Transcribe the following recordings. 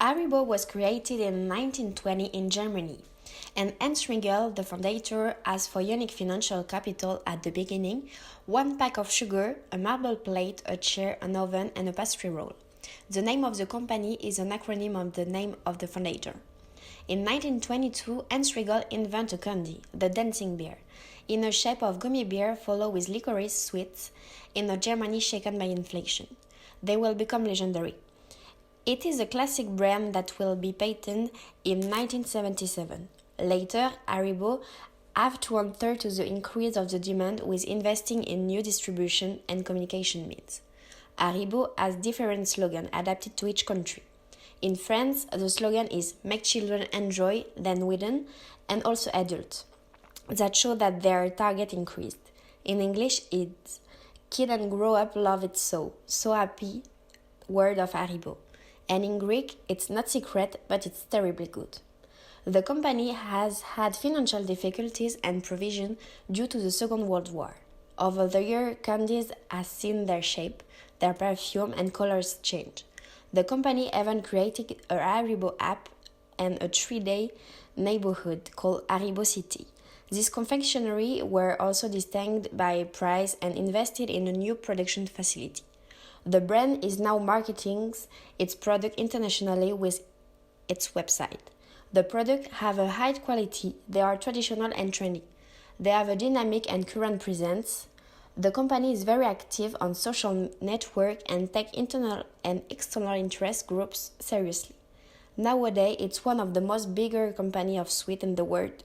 Haribo was created in 1920 in Germany, and Hans Riegel, the founder, asked for unique financial capital at the beginning: one pack of sugar, a marble plate, a chair, an oven, and a pastry roll. The name of the company is an acronym of the name of the founder. In 1922, Hans Riegel invented a candy, the dancing bear, in the shape of gummy bear followed with licorice sweets in a Germany shaken by inflation. They will become legendary. It is a classic brand that will be patented in 1977. Later, Haribo have to answer to the increase of the demand with investing in new distribution and communication means. Haribo has different slogans adapted to each country. In France, the slogan is "Make children enjoy, then widen," and also adults. That show that their target increased. In English, it's "Kid and grow up love it so happy," word of Haribo. And in Greek, it's not secret, but it's terribly good. The company has had financial difficulties and provision due to the Second World War. Over the year, candies have seen their shape, their perfume, and colors change. The company even created a Haribo app and a 3-day neighborhood called Haribo City. These confectionery were also distinguished by price and invested in a new production facility. The brand is now marketing its product internationally with its website. The products have a high quality, they are traditional and trendy. They have a dynamic and current presence. The company is very active on social networks and take internal and external interest groups seriously. Nowadays, it's one of the most bigger companies of sweets in the world,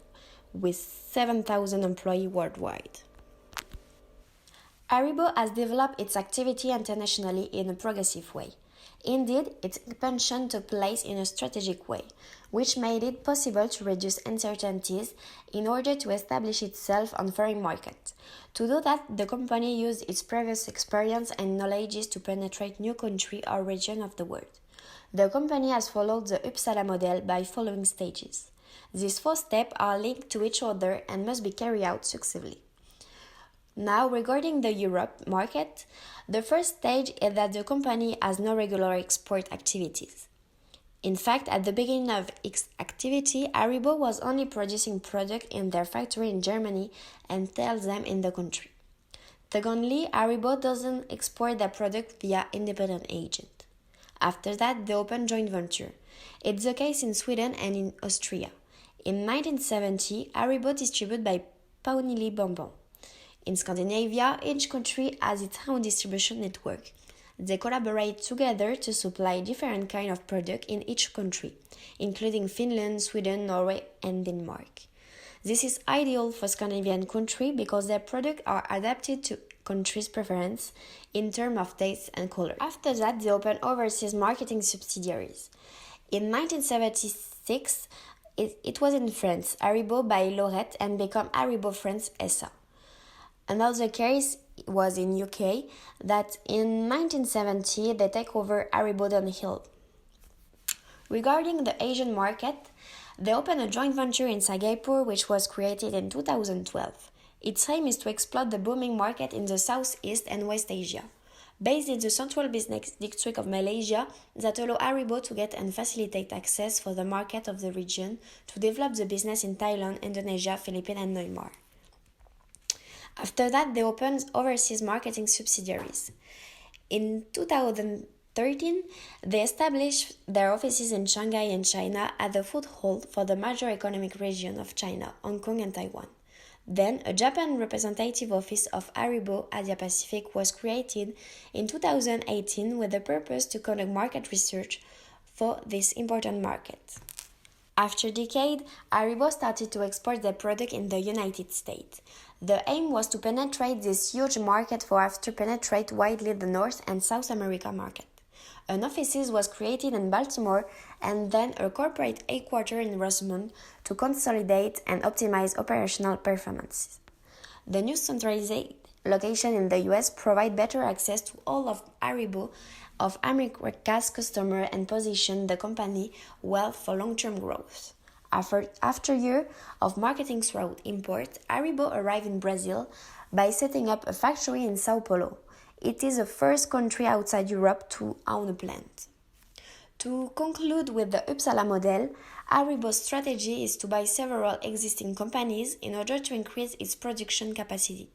with 7,000 employees worldwide. Haribo has developed its activity internationally in a progressive way. Indeed, its expansion took place in a strategic way, which made it possible to reduce uncertainties in order to establish itself on foreign markets. To do that, the company used its previous experience and knowledge to penetrate new countries or regions of the world. The company has followed the Uppsala model by following stages. These 4 steps are linked to each other and must be carried out successively. Now, regarding the Europe market, the first stage is that the company has no regular export activities. In fact, at the beginning of its activity, Haribo was only producing products in their factory in Germany and sells them in the country. Secondly, Haribo doesn't export their product via independent agent. After that, they open joint venture. It's the case in Sweden and in Austria. In 1970, Haribo distributed by Paunili Bonbon. In Scandinavia, each country has its own distribution network. They collaborate together to supply different kinds of products in each country, including Finland, Sweden, Norway, and Denmark. This is ideal for Scandinavian countries because their products are adapted to countries' preference in terms of taste and color. After that, they open overseas marketing subsidiaries. In 1976, it was in France, Haribo by Lorette, and became Haribo France SA. Another case was in UK that in 1970 they take over Haribo Dunhill. Regarding the Asian market, they opened a joint venture in Singapore which was created in 2012. Its aim is to exploit the booming market in the Southeast and West Asia. Based in the central business district of Malaysia that allow Haribo to get and facilitate access for the market of the region to develop the business in Thailand, Indonesia, Philippines and Myanmar. After that, they opened overseas marketing subsidiaries. In 2013, they established their offices in Shanghai and China at the foothold for the major economic region of China, Hong Kong and Taiwan. Then, a Japan representative office of Haribo Asia Pacific was created in 2018 with the purpose to conduct market research for this important market. After a decade, Haribo started to export their product in the United States. The aim was to penetrate this huge market for after penetrate widely the North and South America market. An office was created in Baltimore and then a corporate headquarters in Rosemont to consolidate and optimize operational performances. The new centralized location in the US provide better access to all of Haribo of America's customers and position the company well for long-term growth. After a year of marketing throughout import, Haribo arrived in Brazil by setting up a factory in Sao Paulo. It is the first country outside Europe to own a plant. To conclude with the Uppsala model, Haribo's strategy is to buy several existing companies in order to increase its production capacity.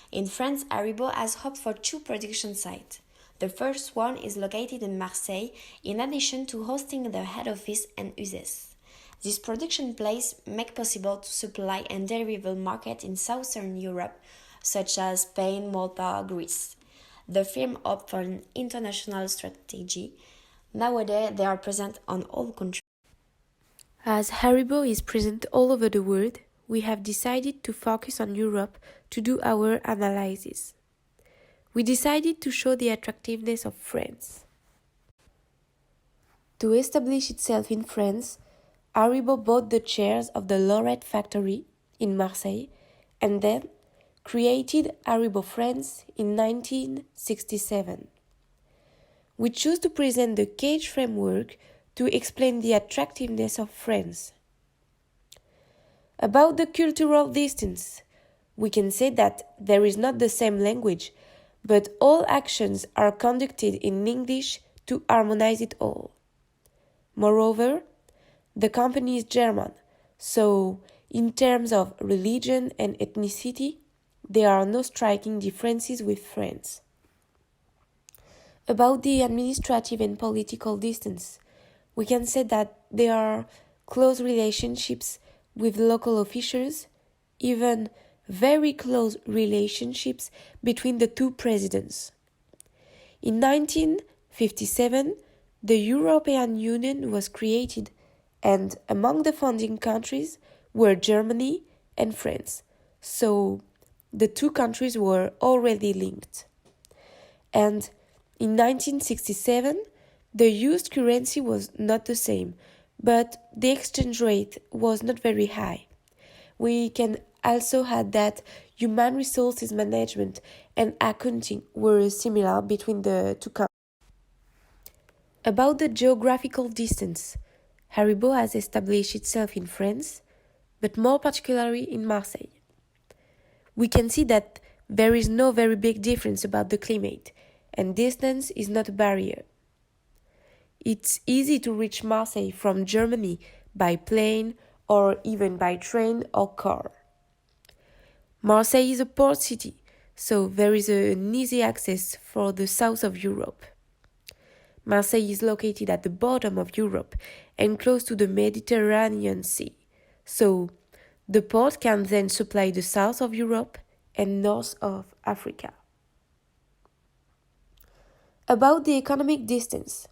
In France, Haribo has hoped for two production sites. The first one is located in Marseille, in addition to hosting the head office and Uzès. This production place make possible to supply and deliver market in Southern Europe, such as Spain, Malta, Greece. The firm opted for an international strategy. Nowadays, they are present on all countries. As Haribo is present all over the world, we have decided to focus on Europe to do our analysis. We decided to show the attractiveness of France. To establish itself in France, Haribo bought the shares of the Lorette factory in Marseille and then created Haribo France in 1967. We choose to present the cage framework to explain the attractiveness of France. About the cultural distance, we can say that there is not the same language, but all actions are conducted in English to harmonize it all. Moreover, the company is German, so in terms of religion and ethnicity, there are no striking differences with France. About the administrative and political distance, we can say that there are close relationships with local officials, even very close relationships between the two presidents. In 1957, the European Union was created, and among the founding countries were Germany and France, so the two countries were already linked. And in 1967, the used currency was not the same, but the exchange rate was not very high. We can also add that human resources management and accounting were similar between the two countries. About the geographical distance, Haribo has established itself in France, but more particularly in Marseille. We can see that there is no very big difference about the climate, and distance is not a barrier. It's easy to reach Marseille from Germany by plane or even by train or car. Marseille is a port city, so there is an easy access for the south of Europe. Marseille is located at the bottom of Europe and close to the Mediterranean Sea, so the port can then supply the south of Europe and north of Africa. About the economic distance,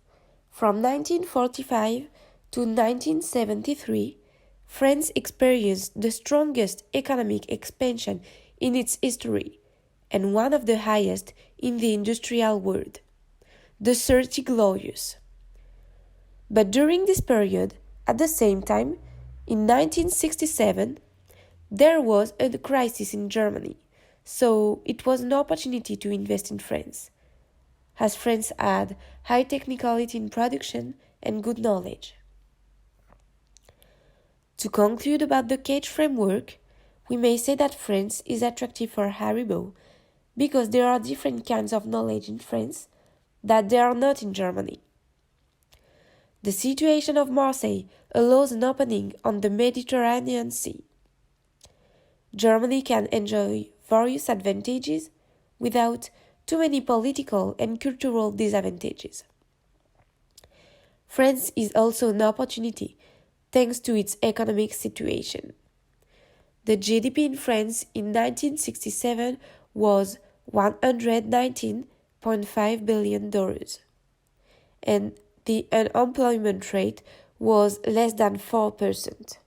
from 1945 to 1973, France experienced the strongest economic expansion in its history and one of the highest in the industrial world, the 30 Glorious. But during this period, at the same time, in 1967, there was a crisis in Germany, so it was an opportunity to invest in France, as France had high technicality in production and good knowledge. To conclude about the cage framework, we may say that France is attractive for Haribo because there are different kinds of knowledge in France that there are not in Germany. The situation of Marseille allows an opening on the Mediterranean Sea. Germany can enjoy various advantages without too many political and cultural disadvantages. France is also an opportunity thanks to its economic situation. The GDP in France in 1967 was $119.5 billion, and the unemployment rate was less than 4%.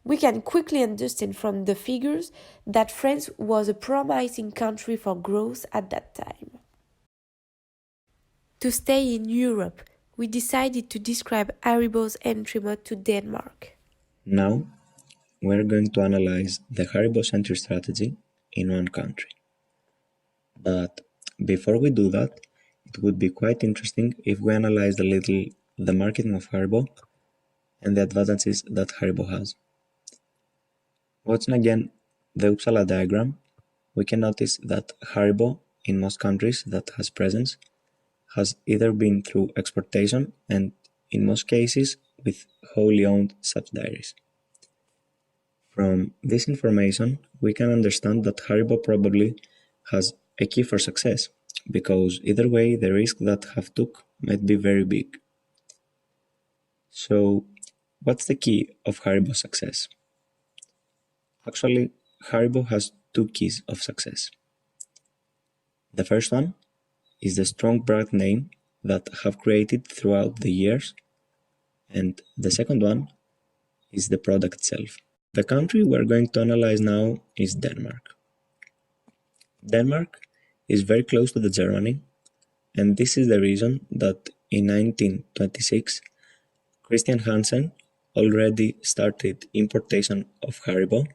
We can quickly understand from the figures that France was a promising country for growth at that time. To stay in Europe, we decided to describe Haribo's entry mode to Denmark. Now, we're going to analyze the Haribo entry strategy in one country. But before we do that, it would be quite interesting if we analyzed a little the marketing of Haribo and the advantages that Haribo has. Watching again the Uppsala diagram, we can notice that Haribo, in most countries that has presence, has either been through exportation and, in most cases, with wholly owned subsidiaries. From this information, we can understand that Haribo probably has a key for success, because either way the risk that have took might be very big. So, what's the key of Haribo's success? Actually, Haribo has two keys of success. The first one is the strong brand name that have created throughout the years, and the second one is the product itself. The country we're going to analyze now is Denmark. Denmark is very close to the Germany, and this is the reason that in 1926 Christian Hansen already started importation of Haribo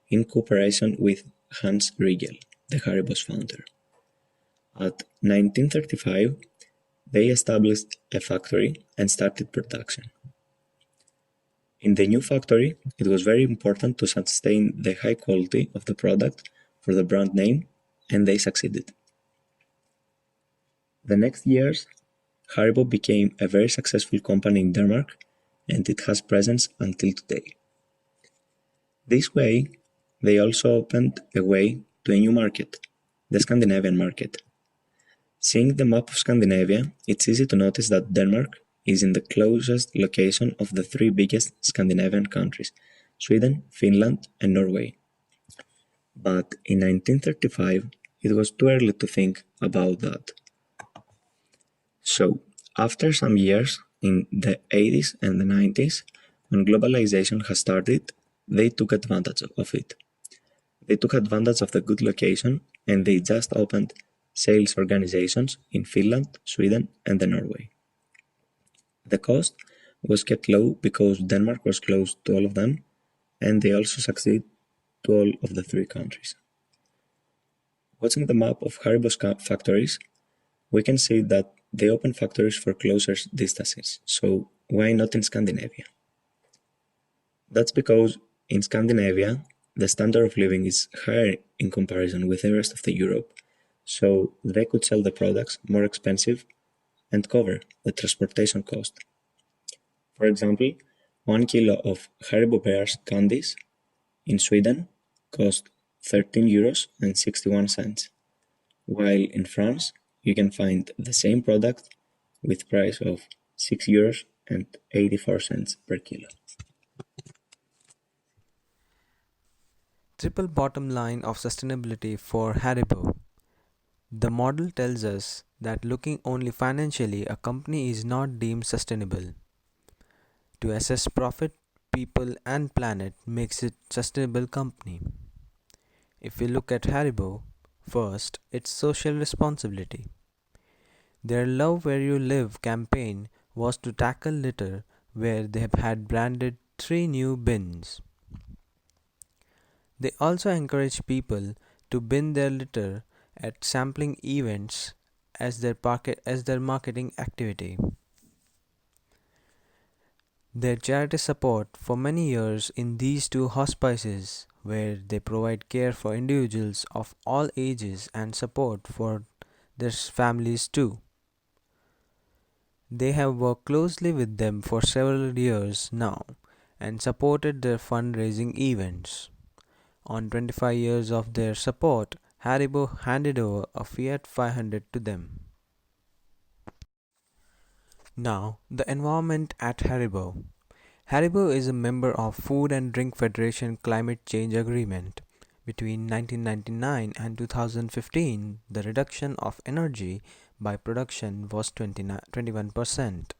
in cooperation with Hans Riegel, the Haribo's founder. At 1935, they established a factory and started production. In the new factory, it was very important to sustain the high quality of the product for the brand name, and they succeeded. The next years, Haribo became a very successful company in Denmark, and it has presence until today. This way, they also opened a way to a new market, the Scandinavian market. Seeing the map of Scandinavia, it's easy to notice that Denmark is in the closest location of the three biggest Scandinavian countries, Sweden, Finland, and Norway. But in 1935, it was too early to think about that. So, after some years, in the 80s and the 90s, when globalization has started, they took advantage of it. They took advantage of the good location, and they just opened sales organizations in Finland, Sweden, and Norway. The cost was kept low because Denmark was close to all of them, and they also succeed to all of the three countries. Watching the map of Haribo's factories, we can see that they open factories for closer distances, so why not in Scandinavia? That's because in Scandinavia, the standard of living is higher in comparison with the rest of the Europe, so they could sell the products more expensive and cover the transportation cost. For example, 1 kilo of Haribo Bears candies in Sweden cost 13 euros and 61 cents, while in France you can find the same product with price of 6 euros and 84 cents per kilo. Triple bottom line of sustainability for Haribo. The model tells us that looking only financially, a company is not deemed sustainable. To assess profit, people and planet makes it sustainable company. If we look at Haribo, first, its social responsibility. Their Love Where You Live campaign was to tackle litter, where they have had branded 3 new bins. They also encourage people to bin their litter at sampling events as their marketing activity. Their charity support for many years in these two hospices, where they provide care for individuals of all ages and support for their families too. They have worked closely with them for several years now and supported their fundraising events. On 25 years of their support, Haribo handed over a Fiat 500 to them. Now, the environment at Haribo. Haribo is a member of Food and Drink Federation Climate Change Agreement. Between 1999 and 2015, the reduction of energy by production was 21%.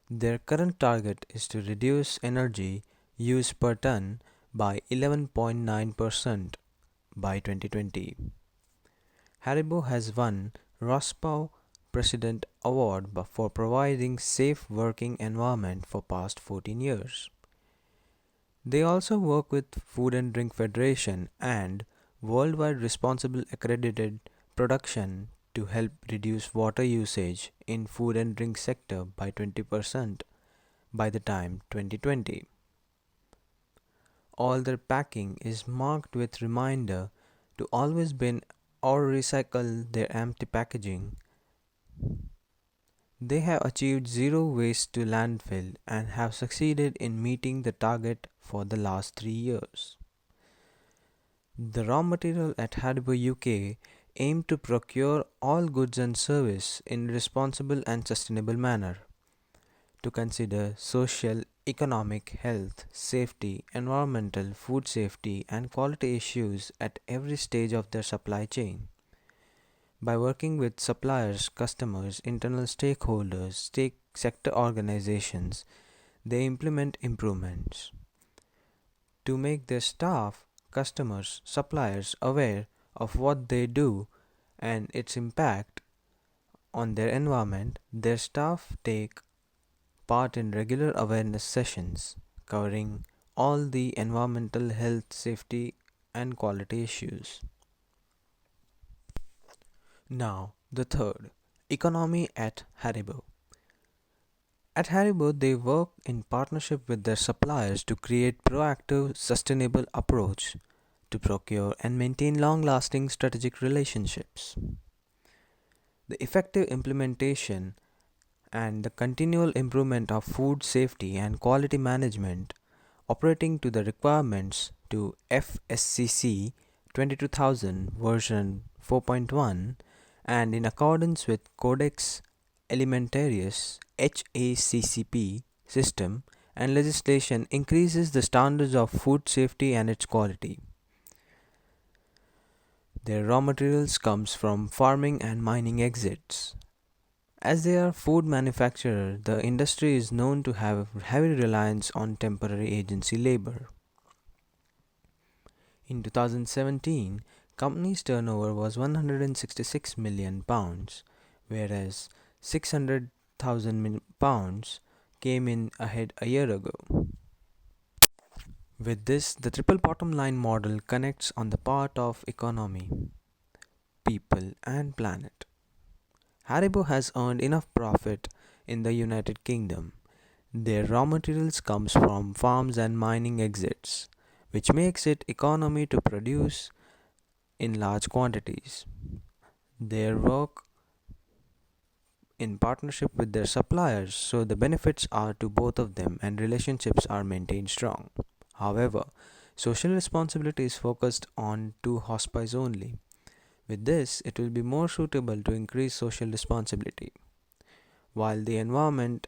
Their current target is to reduce energy use per ton by 11.9% by 2020. Haribo has won Roscoe President Award for providing safe working environment for past 14 years. They also work with Food and Drink Federation and Worldwide Responsible Accredited Production to help reduce water usage in food and drink sector by 20% by the time 2020. All their packing is marked with reminder to always bin or recycle their empty packaging. They have achieved zero waste to landfill and have succeeded in meeting the target for the last 3 years. The raw material at Haribo UK aim to procure all goods and service in a responsible and sustainable manner, to consider social, economic, health, safety, environmental, food safety, and quality issues at every stage of their supply chain. By working with suppliers, customers, internal stakeholders, sector organizations, they implement improvements to make their staff, customers, suppliers aware of what they do and its impact on their environment. Their staff take part in regular awareness sessions covering all the environmental, health, safety, and quality issues. Now, the third, economy at Haribo. At Haribo, they work in partnership with their suppliers to create proactive, sustainable approach to procure and maintain long-lasting strategic relationships. The effective implementation and the continual improvement of food safety and quality management operating to the requirements to FSCC 22000 version 4.1 and in accordance with Codex Alimentarius HACCP system and legislation increases the standards of food safety and its quality. Their raw materials comes from farming and mining exits. As they are food manufacturer, the industry is known to have heavy reliance on temporary agency labor. In 2017, company's turnover was 166 million pounds, whereas 600,000 pounds came in ahead a year ago. With this, the triple bottom line model connects on the part of economy, people, and planet. Haribo has earned enough profit in the United Kingdom. Their raw materials comes from farms and mining exits, which makes it economy to produce in large quantities. Their work in partnership with their suppliers, so the benefits are to both of them and relationships are maintained strong. However, social responsibility is focused on two hospice only. With this, it will be more suitable to increase social responsibility. While the environment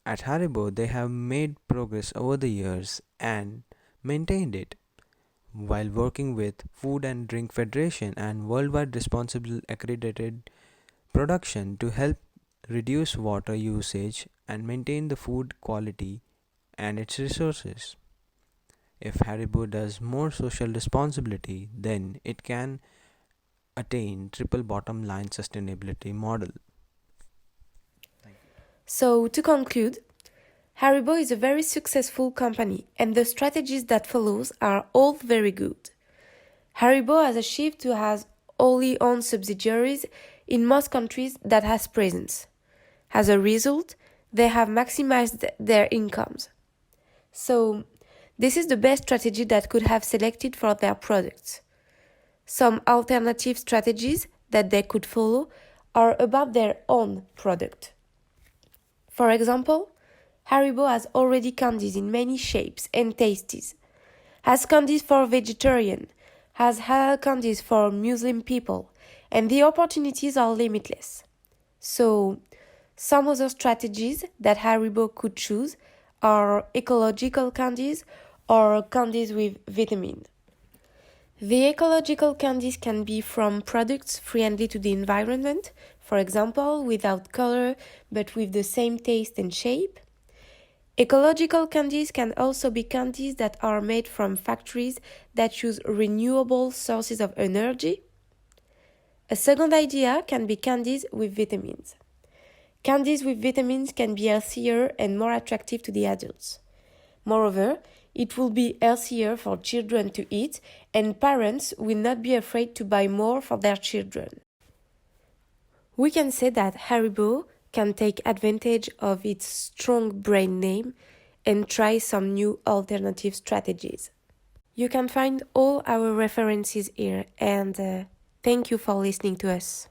at Haribo, they have made progress over the years and maintained it while working with Food and Drink Federation and Worldwide Responsible Accredited Production to help reduce water usage and maintain the food quality and its resources. If Haribo does more social responsibility, then it can attain triple bottom line sustainability model. So, to conclude, Haribo is a very successful company and the strategies that follows are all very good. Haribo has achieved to have wholly owned subsidiaries in most countries that has presence. As a result, they have maximized their incomes. So, this is the best strategy that could have selected for their products. Some alternative strategies that they could follow are about their own product. For example, Haribo has already candies in many shapes and tastes. Has candies for vegetarian, has halal candies for Muslim people, and the opportunities are limitless. So, some other strategies that Haribo could choose are ecological candies or candies with vitamins. The ecological candies can be from products friendly to the environment, for example, without color but with the same taste and shape. Ecological candies can also be candies that are made from factories that use renewable sources of energy. A second idea can be candies with vitamins. Candies with vitamins can be healthier and more attractive to the adults. Moreover, it will be healthier for children to eat, and parents will not be afraid to buy more for their children. We can say that Haribo can take advantage of its strong brand name and try some new alternative strategies. You can find all our references here, and thank you for listening to us.